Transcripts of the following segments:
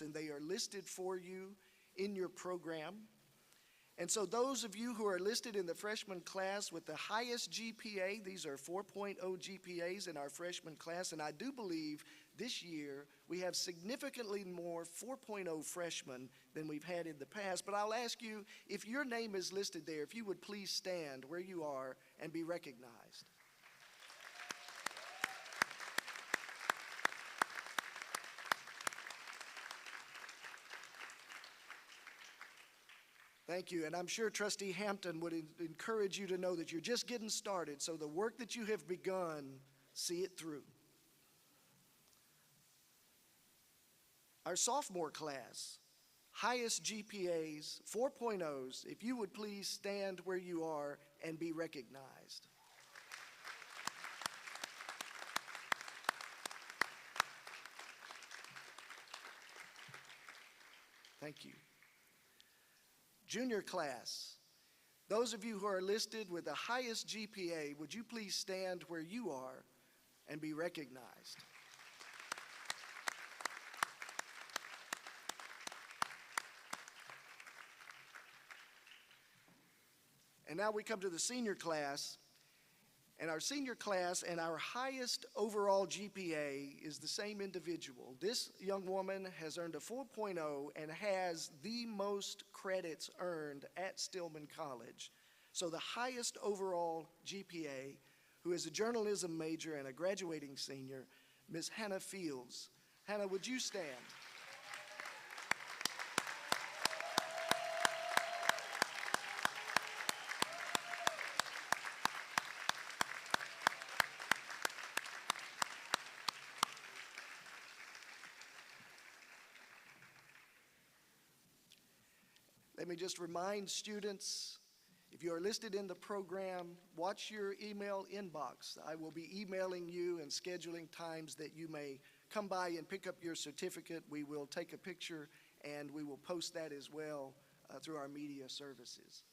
and they are listed for you in your program. And so those of you who are listed in the freshman class with the highest GPA, these are 4.0 GPAs in our freshman class, and I do believe this year we have significantly more 4.0 freshmen than we've had in the past. But I'll ask you, if your name is listed there, if you would please stand where you are and be recognized. Thank you, and I'm sure Trustee Hampton would encourage you to know that you're just getting started, so the work that you have begun, see it through. Our sophomore class, highest GPAs, 4.0s, if you would please stand where you are and be recognized. Thank you. Junior class, those of you who are listed with the highest GPA, would you please stand where you are and be recognized? And now we come to the senior class, and our senior class and our highest overall GPA is the same individual. This young woman has earned a 4.0 and has the most credits earned at Stillman College. So the highest overall GPA, who is a journalism major and a graduating senior, Ms. Hannah Fields. Hannah, would you stand? Let me just remind students, if you are listed in the program, watch your email inbox. I will be emailing you and scheduling times that you may come by and pick up your certificate. We will take a picture and we will post that as well through our media services.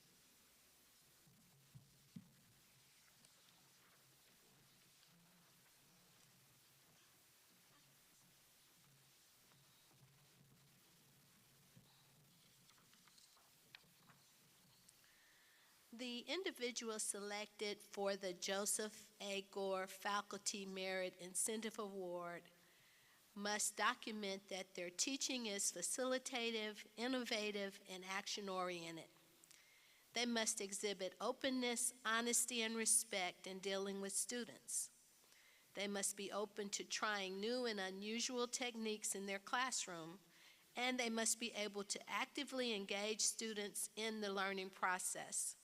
The individual selected for the Joseph A. Gore Faculty Merit Incentive Award must document that their teaching is facilitative, innovative, and action-oriented. They must exhibit openness, honesty, and respect in dealing with students. They must be open to trying new and unusual techniques in their classroom, and they must be able to actively engage students in the learning process.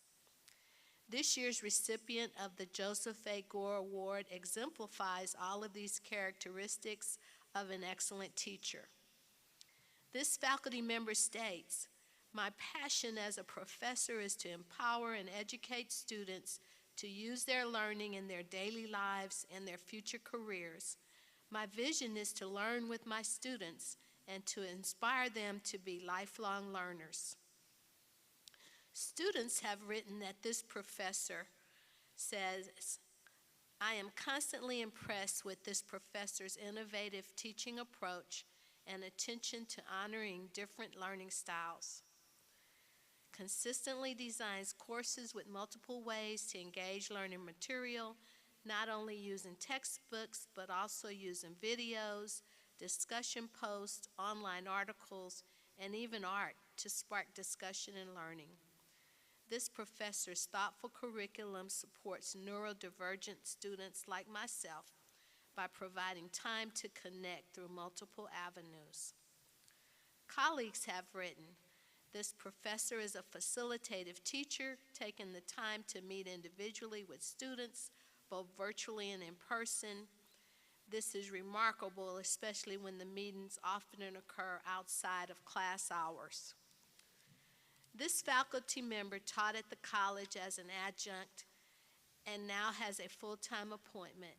This year's recipient of the Joseph A. Gore Award exemplifies all of these characteristics of an excellent teacher. This faculty member states, "My passion as a professor is to empower and educate students to use their learning in their daily lives and their future careers. My vision is to learn with my students and to inspire them to be lifelong learners." Students have written that this professor says, "I am constantly impressed with this professor's innovative teaching approach and attention to honoring different learning styles. Consistently designs courses with multiple ways to engage learning material, not only using textbooks, but also using videos, discussion posts, online articles, and even art to spark discussion and learning. This professor's thoughtful curriculum supports neurodivergent students like myself by providing time to connect through multiple avenues." Colleagues have written, "This professor is a facilitative teacher, taking the time to meet individually with students, both virtually and in person. This is remarkable, especially when the meetings often occur outside of class hours." This faculty member taught at the college as an adjunct and now has a full-time appointment.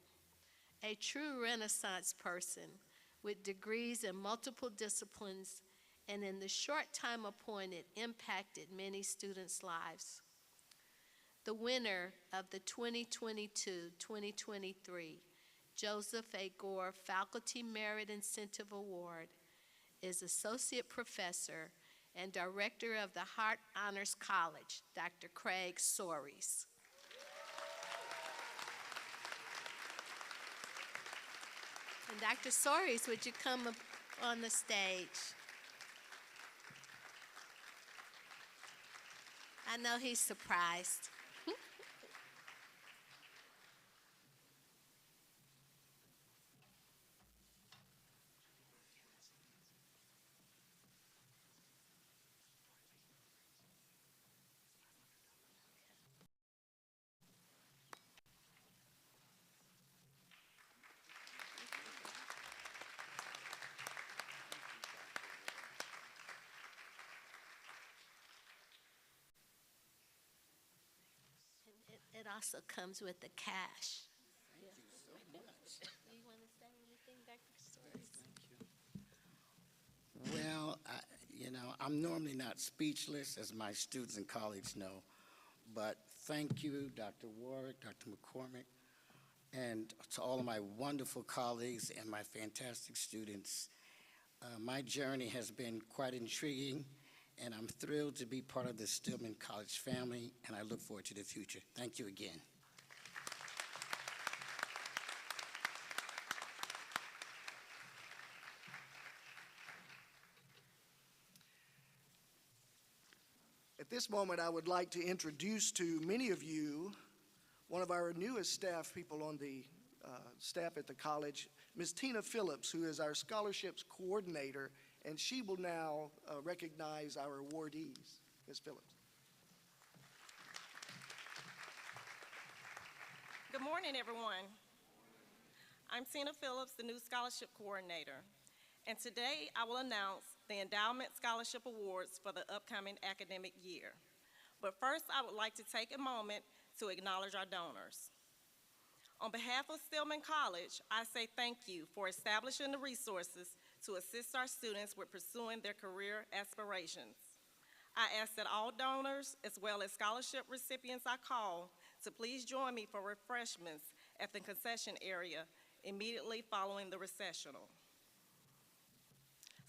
A true Renaissance person with degrees in multiple disciplines, and in the short time appointed, impacted many students' lives. The winner of the 2022-2023 Joseph A. Gore Faculty Merit Incentive Award is Associate Professor and Director of the Hart Honors College, Dr. Craig Soares. And Dr. Soares, would you come up on the stage? I know he's surprised. It also comes with the cash. Thank you so much. Do you want to say anything, Dr. Soares? Well, I'm normally not speechless, as my students and colleagues know, but thank you, Dr. Warwick, Dr. McCormick, and to all of my wonderful colleagues and my fantastic students. My journey has been quite intriguing, and I'm thrilled to be part of the Stillman College family, and I look forward to the future. Thank you again. At this moment, I would like to introduce to many of you one of our newest staff people on the staff at the college, Ms. Tina Phillips, who is our scholarships coordinator, and she will now recognize our awardees. Ms. Phillips. Good morning, everyone. I'm Tina Phillips, the new scholarship coordinator, and today I will announce the Endowment Scholarship Awards for the upcoming academic year. But first, I would like to take a moment to acknowledge our donors. On behalf of Stillman College, I say thank you for establishing the resources to assist our students with pursuing their career aspirations. I ask that all donors, as well as scholarship recipients I call, to please join me for refreshments at the concession area immediately following the recessional.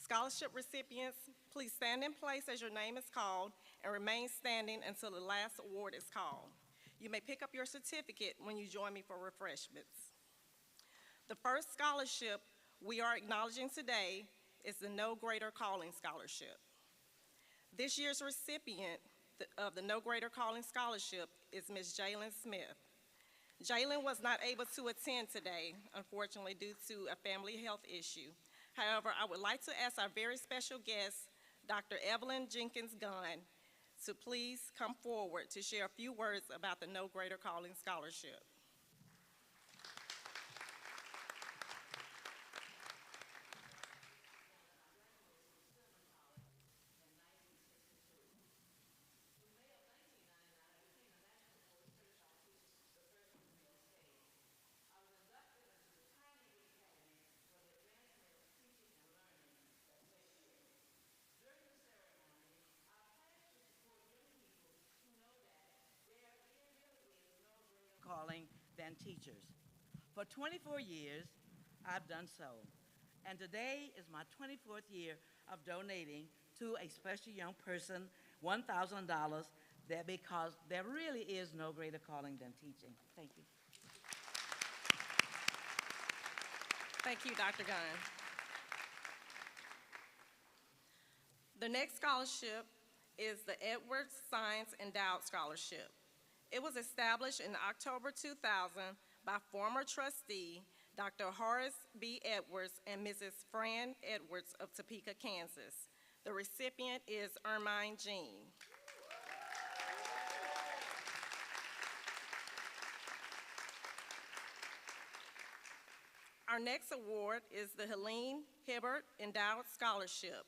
Scholarship recipients, please stand in place as your name is called and remain standing until the last award is called. You may pick up your certificate when you join me for refreshments. The first scholarship we are acknowledging today is the No Greater Calling Scholarship. This year's recipient of the No Greater Calling Scholarship is Ms. Jalen Smith. Jalen was not able to attend today, unfortunately, due to a family health issue. However, I would like to ask our very special guest, Dr. Evelyn Jenkins Gunn, to please come forward to share a few words about the No Greater Calling Scholarship. Calling than teachers. For 24 years, I've done so. And today is my 24th year of donating to a special young person $1,000 because there really is no greater calling than teaching. Thank you. Thank you, Dr. Gunn. The next scholarship is the Edwards Science Endowed Scholarship. It was established in October 2000 by former trustee Dr. Horace B. Edwards and Mrs. Fran Edwards of Topeka, Kansas. The recipient is Ermine Jean. Our next award is the Helene Hibbert Endowed Scholarship.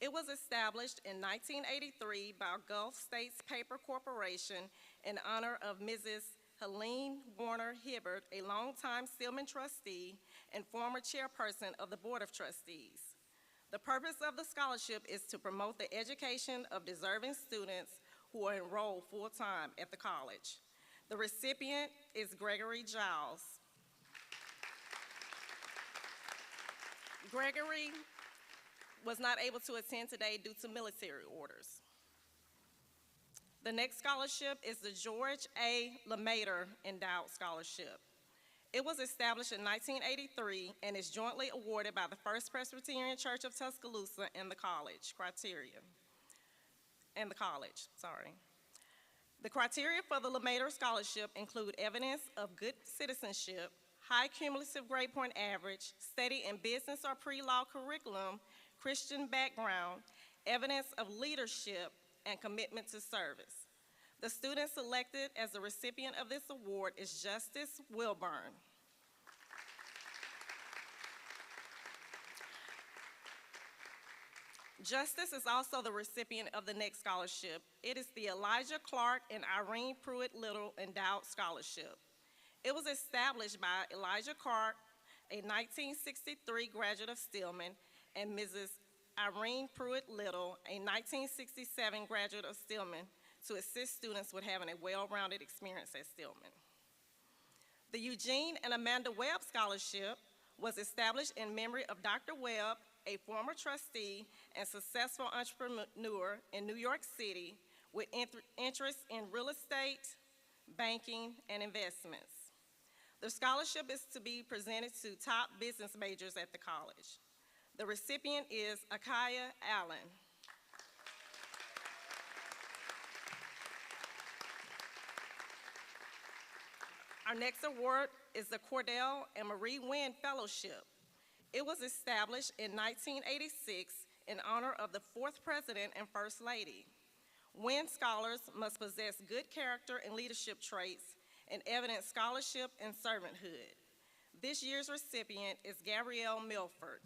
It was established in 1983 by Gulf States Paper Corporation in honor of Mrs. Helene Warner Hibbert, a longtime Stillman trustee and former chairperson of the Board of Trustees. The purpose of the scholarship is to promote the education of deserving students who are enrolled full-time at the college. The recipient is Gregory Giles. was not able to attend today due to military orders. The next scholarship is the George A. LeMaitre Endowed Scholarship. It was established in 1983 and is jointly awarded by the First Presbyterian Church of Tuscaloosa and the college. The criteria for the LeMaitre Scholarship include evidence of good citizenship, high cumulative grade point average, study in business or pre-law curriculum, Christian background, evidence of leadership, and commitment to service. The student selected as the recipient of this award is Justice Wilburn. Justice is also the recipient of the next scholarship. It is the Elijah Clark and Irene Pruitt Little Endowed Scholarship. It was established by Elijah Clark, a 1963 graduate of Stillman, and Mrs. Irene Pruitt Little, a 1967 graduate of Stillman, to assist students with having a well-rounded experience at Stillman. The Eugene and Amanda Webb Scholarship was established in memory of Dr. Webb, a former trustee and successful entrepreneur in New York City with interest in real estate, banking, and investments. The scholarship is to be presented to top business majors at the college. The recipient is Akaya Allen. Our next award is the Cordell and Marie Wynn Fellowship. It was established in 1986 in honor of the fourth president and first lady. Wynn scholars must possess good character and leadership traits and evidence scholarship and servanthood. This year's recipient is Gabrielle Milford.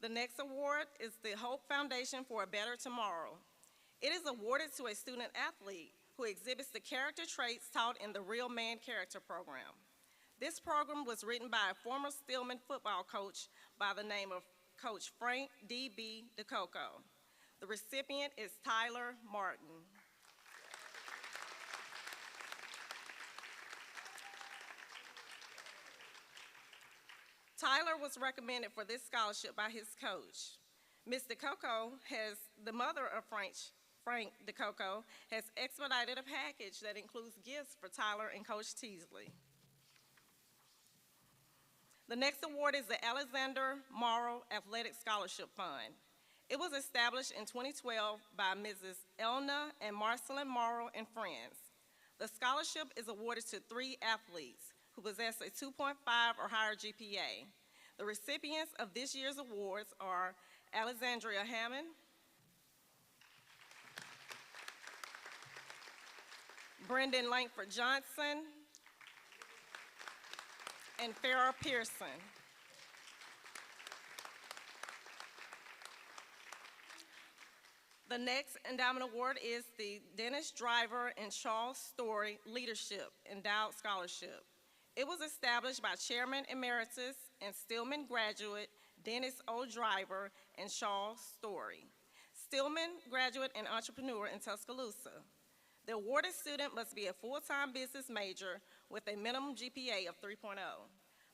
The next award is the Hope Foundation for a Better Tomorrow. It is awarded to a student athlete who exhibits the character traits taught in the Real Man Character Program. This program was written by a former Stillman football coach by the name of Coach Frank D.B. DeCoco. The recipient is Tyler Martin. Tyler was recommended for this scholarship by his coach. Ms. DeCoco the mother of Frank DeCoco, has expedited a package that includes gifts for Tyler and Coach Teasley. The next award is the Alexander Morrow Athletic Scholarship Fund. It was established in 2012 by Mrs. Elna and Marcelin Morrow and friends. The scholarship is awarded to 3 athletes who possess a 2.5 or higher GPA. The recipients of this year's awards are Alexandria Hammond, Brendan Langford Johnson, and Farrah Pearson. The next endowment award is the Dennis Driver and Charles Story Leadership Endowed Scholarship. It was established by Chairman Emeritus and Stillman graduate Dennis O. Driver and Charles Story. Stillman graduate and entrepreneur in Tuscaloosa. The awarded student must be a full-time business major with a minimum GPA of 3.0.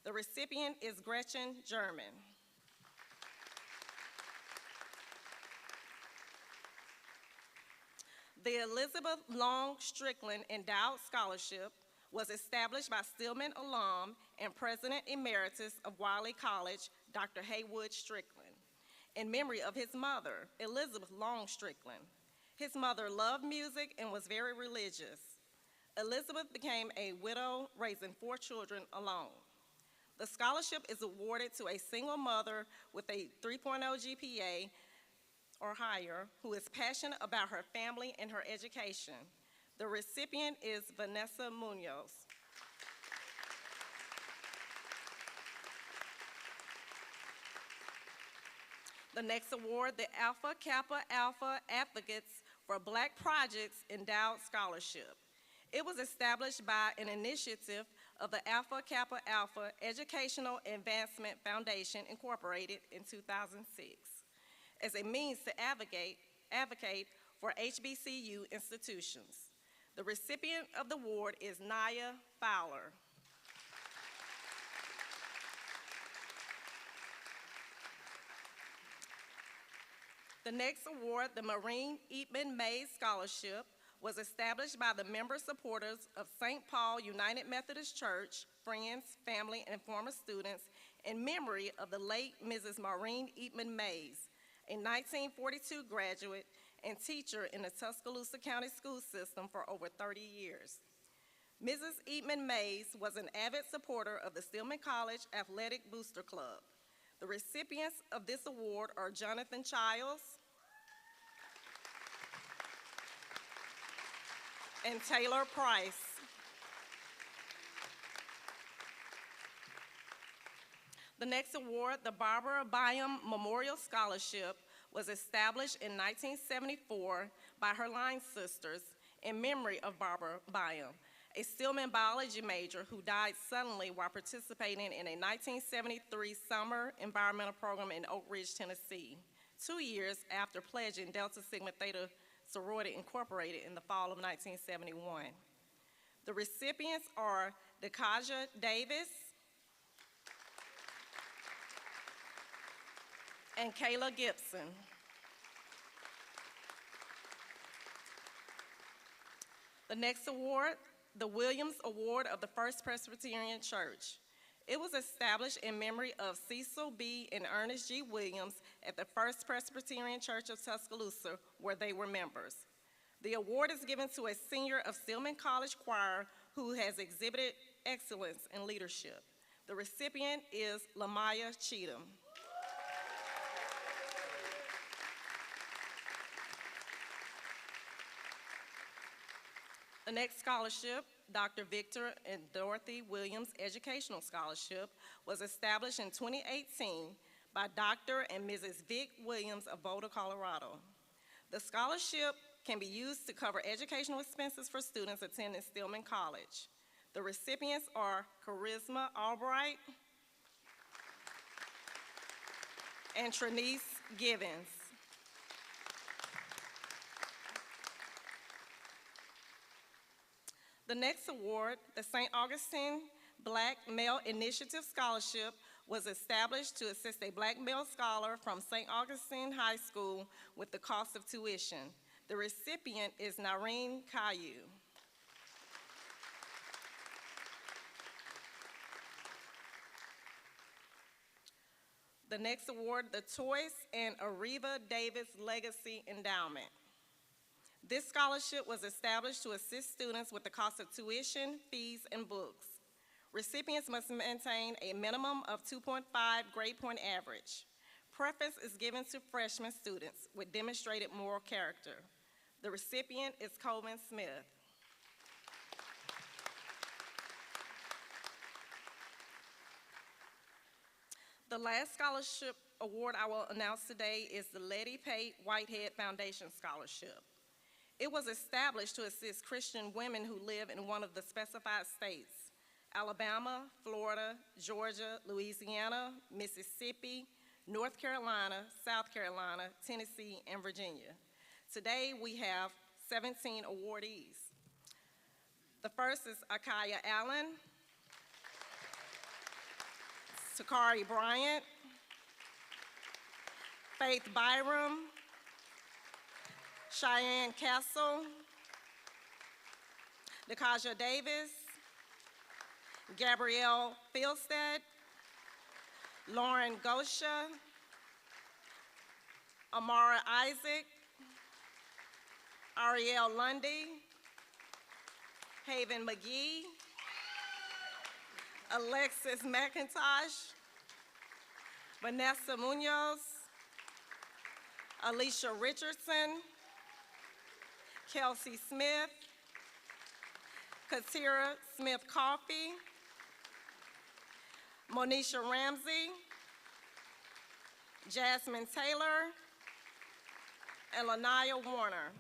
The recipient is Gretchen German. The Elizabeth Long Strickland Endowed Scholarship was established by Stillman alum and President Emeritus of Wiley College, Dr. Haywood Strickland, in memory of his mother, Elizabeth Long Strickland. His mother loved music and was very religious. Elizabeth became a widow, raising 4 children alone. The scholarship is awarded to a single mother with a 3.0 GPA or higher who is passionate about her family and her education. The recipient is Vanessa Munoz. The next award, the Alpha Kappa Alpha Advocates for Black Projects Endowed Scholarship. It was established by an initiative of the Alpha Kappa Alpha Educational Advancement Foundation, Incorporated, in 2006, as a means to advocate for HBCU institutions. The recipient of the award is Naya Fowler. The next award, the Maureen Eatman Mays Scholarship, was established by the member supporters of St. Paul United Methodist Church, friends, family, and former students in memory of the late Mrs. Maureen Eatman Mays, a 1942 graduate and teacher in the Tuscaloosa County School System for over 30 years. Mrs. Eatman Mays was an avid supporter of the Stillman College Athletic Booster Club. The recipients of this award are Jonathan Childs and Taylor Price. The next award, the Barbara Byam Memorial Scholarship, was established in 1974 by her line sisters in memory of Barbara Byam, a Stillman biology major who died suddenly while participating in a 1973 summer environmental program in Oak Ridge, Tennessee, 2 years after pledging Delta Sigma Theta Sorority Incorporated in the fall of 1971. The recipients are Dekaja Davis and Kayla Gibson. The next award, the Williams Award of the First Presbyterian Church. It was established in memory of Cecil B. and Ernest G. Williams at the First Presbyterian Church of Tuscaloosa, where they were members. The award is given to a senior of Stillman College Choir who has exhibited excellence in leadership. The recipient is Lamaya Cheatham. The next scholarship, Dr. Victor and Dorothy Williams Educational Scholarship, was established in 2018 by Dr. and Mrs. Vic Williams of Boulder, Colorado. The scholarship can be used to cover educational expenses for students attending Stillman College. The recipients are Charisma Albright and Trinice Givens. The next award, the St. Augustine Black Male Initiative Scholarship, was established to assist a black male scholar from St. Augustine High School with the cost of tuition. The recipient is Nareen Caillou. The next award, the Toyce and Ariva Davis Legacy Endowment. This scholarship was established to assist students with the cost of tuition, fees, and books. Recipients must maintain a minimum of 2.5 grade point average. Preference is given to freshman students with demonstrated moral character. The recipient is Coleman Smith. The last scholarship award I will announce today is the Letty Pate Whitehead Foundation Scholarship. It was established to assist Christian women who live in one of the specified states: Alabama, Florida, Georgia, Louisiana, Mississippi, North Carolina, South Carolina, Tennessee, and Virginia. Today we have 17 awardees. The first is Akaya Allen, Takari Bryant, Faith Byram, Cheyenne Castle, Dekaja Davis, Gabrielle Fieldstead, Lauren Gosha, Amara Isaac, Ariel Lundy, Haven McGee, Alexis McIntosh, Vanessa Munoz, Alicia Richardson, Kelsey Smith, Katira Smith Coffey, Monisha Ramsey, Jasmine Taylor, and Lanaya Warner.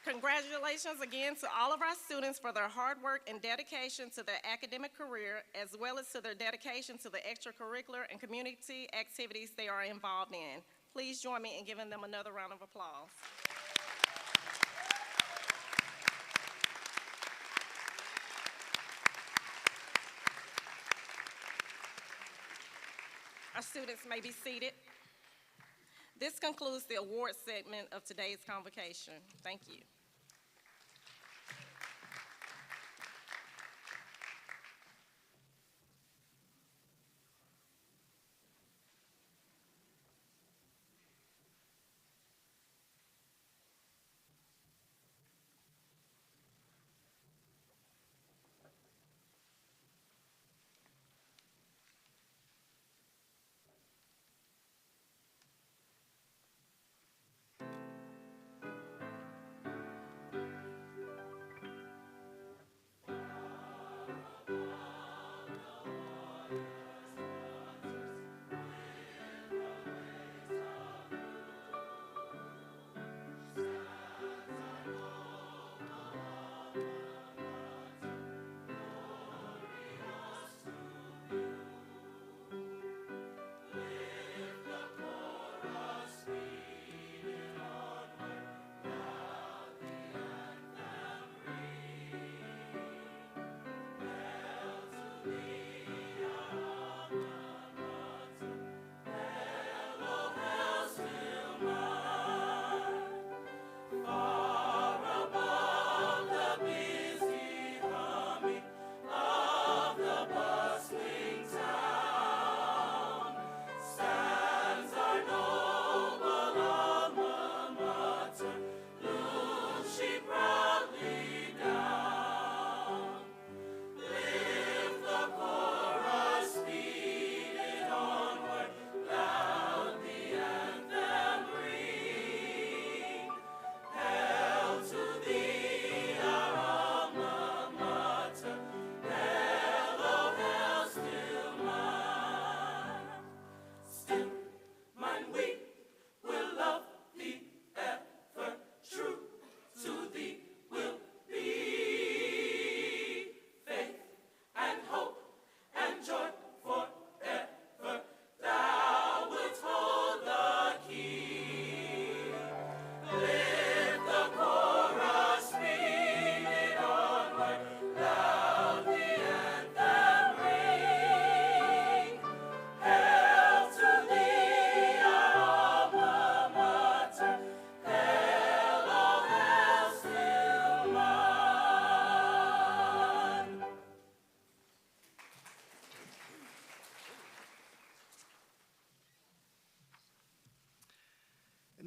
Congratulations again to all of our students for their hard work and dedication to their academic career, as well as to their dedication to the extracurricular and community activities they are involved in. Please join me in giving them another round of applause. Our students may be seated. This concludes the award segment of today's convocation. Thank you.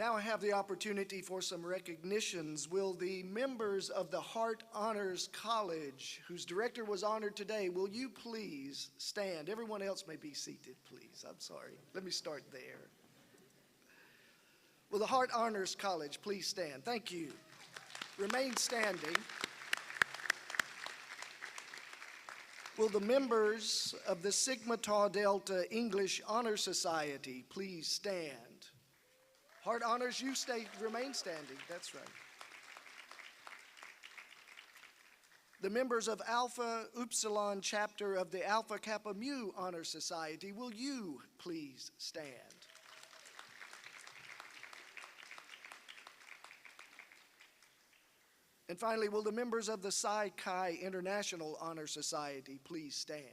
Now I have the opportunity for some recognitions. Will the members of the Hart Honors College, whose director was honored today, will you please stand? Everyone else may be seated, please. I'm sorry. Let me start there. Will the Hart Honors College please stand? Thank you. Remain standing. Will the members of the Sigma Tau Delta English Honor Society please stand? Hart Honors, you remain standing. That's right. The members of Alpha Upsilon chapter of the Alpha Kappa Mu Honor Society, will you please stand? And finally, will the members of the Psi Chi International Honor Society please stand?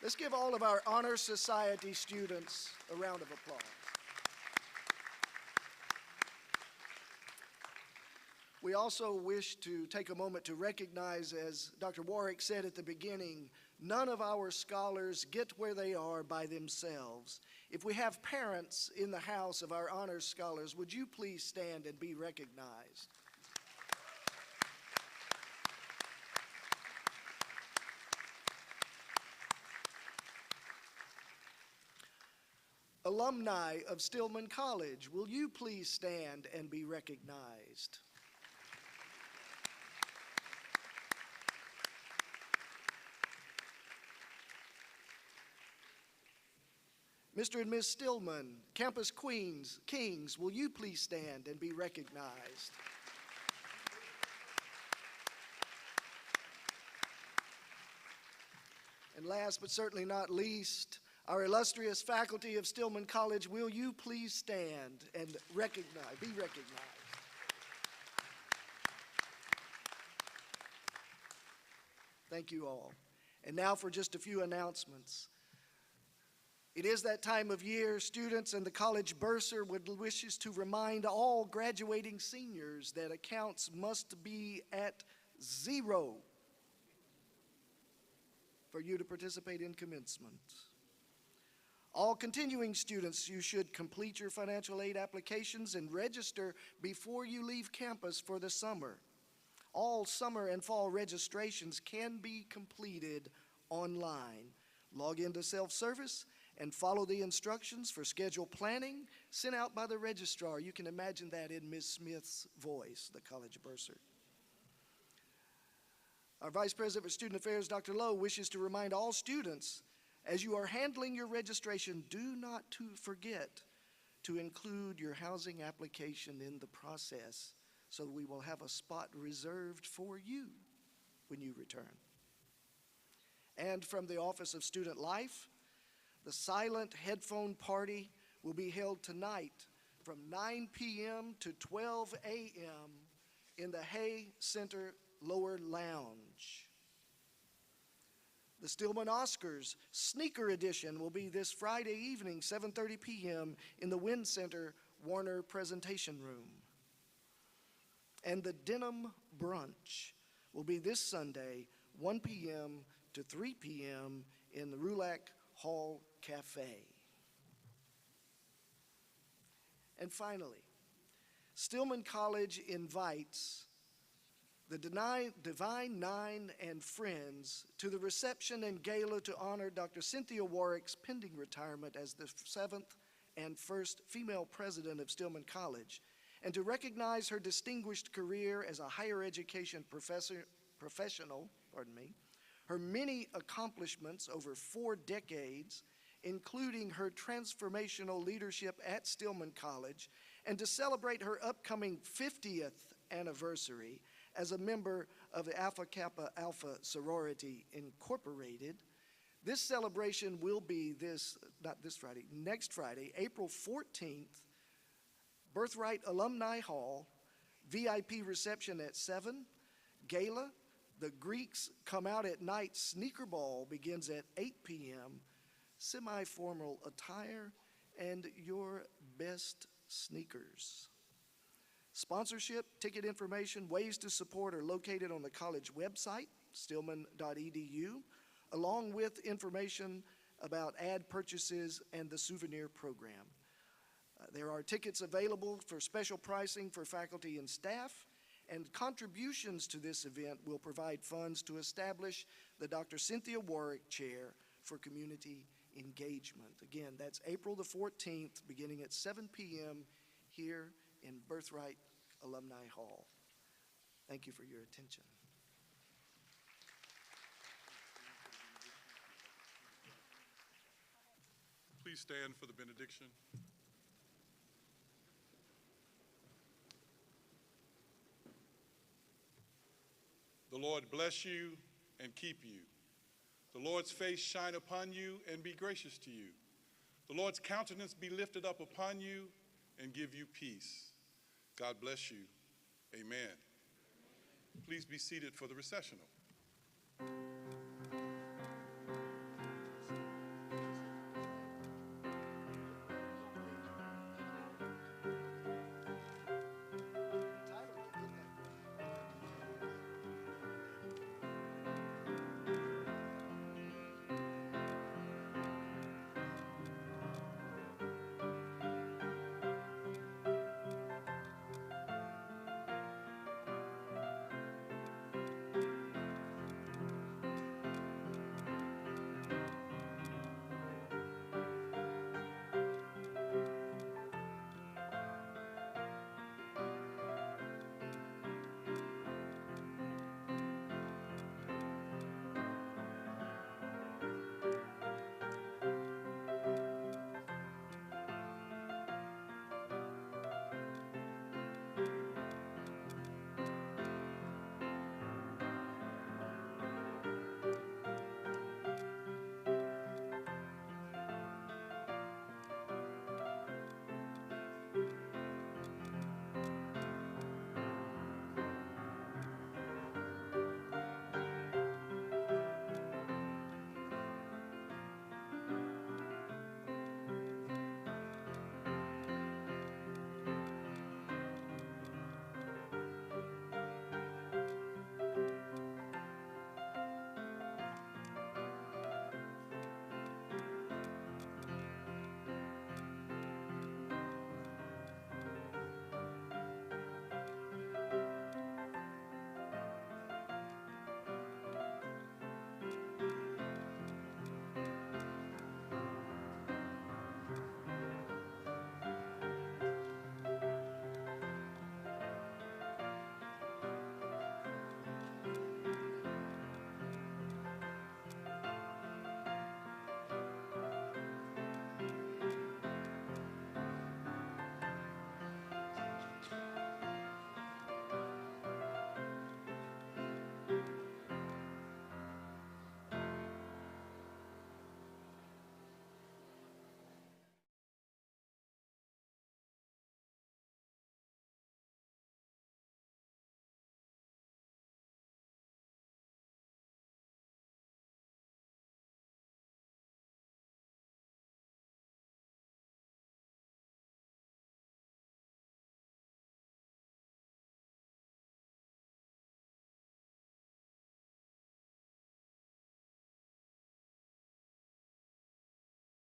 Let's give all of our Honor Society students a round of applause. We also wish to take a moment to recognize, as Dr. Warwick said at the beginning, none of our scholars get where they are by themselves. If we have parents in the house of our honors scholars, would you please stand and be recognized? Alumni of Stillman College, will you please stand and be recognized? Mr. and Ms. Stillman, Campus Kings, will you please stand and be recognized? And last but certainly not least, our illustrious faculty of Stillman College, will you please stand and be recognized? Thank you all. And now for just a few announcements. It is that time of year. Students and the college bursar would wishes to remind all graduating seniors that accounts must be at 0 for you to participate in commencement. All continuing students, you should complete your financial aid applications and register before you leave campus for the summer. All summer and fall registrations can be completed online. Log into self-service and follow the instructions for schedule planning sent out by the registrar. You can imagine that in Ms. Smith's voice, the college bursar. Our Vice President for Student Affairs, Dr. Lowe, wishes to remind all students, as you are handling your registration, do not to forget to include your housing application in the process so we will have a spot reserved for you when you return. And from the Office of Student Life, the silent headphone party will be held tonight from 9 p.m. to 12 a.m. in the Hay Center Lower Lounge. The Stillman Oscars Sneaker Edition will be this Friday evening, 7:30 p.m. in the Wynn Center Warner Presentation Room. And the Denim Brunch will be this Sunday, 1 p.m. to 3 p.m. in the Rulac Hall Cafe. And finally, Stillman College invites the Divine Nine and friends to the reception and gala to honor Dr. Cynthia Warwick's pending retirement as the 7th and first female president of Stillman College, and to recognize her distinguished career as a higher education professional, her many accomplishments over 4 decades, including her transformational leadership at Stillman College, and to celebrate her upcoming 50th anniversary as a member of the Alpha Kappa Alpha Sorority Incorporated. This celebration will be next Friday, April 14th, Birthright Alumni Hall, VIP reception at 7, gala, the Greeks Come Out at Night Sneaker Ball begins at 8 p.m., semi-formal attire, and your best sneakers. Sponsorship, ticket information, ways to support are located on the college website, stillman.edu, along with information about ad purchases and the souvenir program. There are tickets available for special pricing for faculty and staff, and contributions to this event will provide funds to establish the Dr. Cynthia Warwick Chair for Community Engagement. Again, that's April the 14th, beginning at 7 p.m. here in Birthright Alumni Hall. Thank you for your attention. Please stand for the benediction. The Lord bless you and keep you. The Lord's face shine upon you and be gracious to you. The Lord's countenance be lifted up upon you and give you peace. God bless you. Amen. Please be seated for the recessional.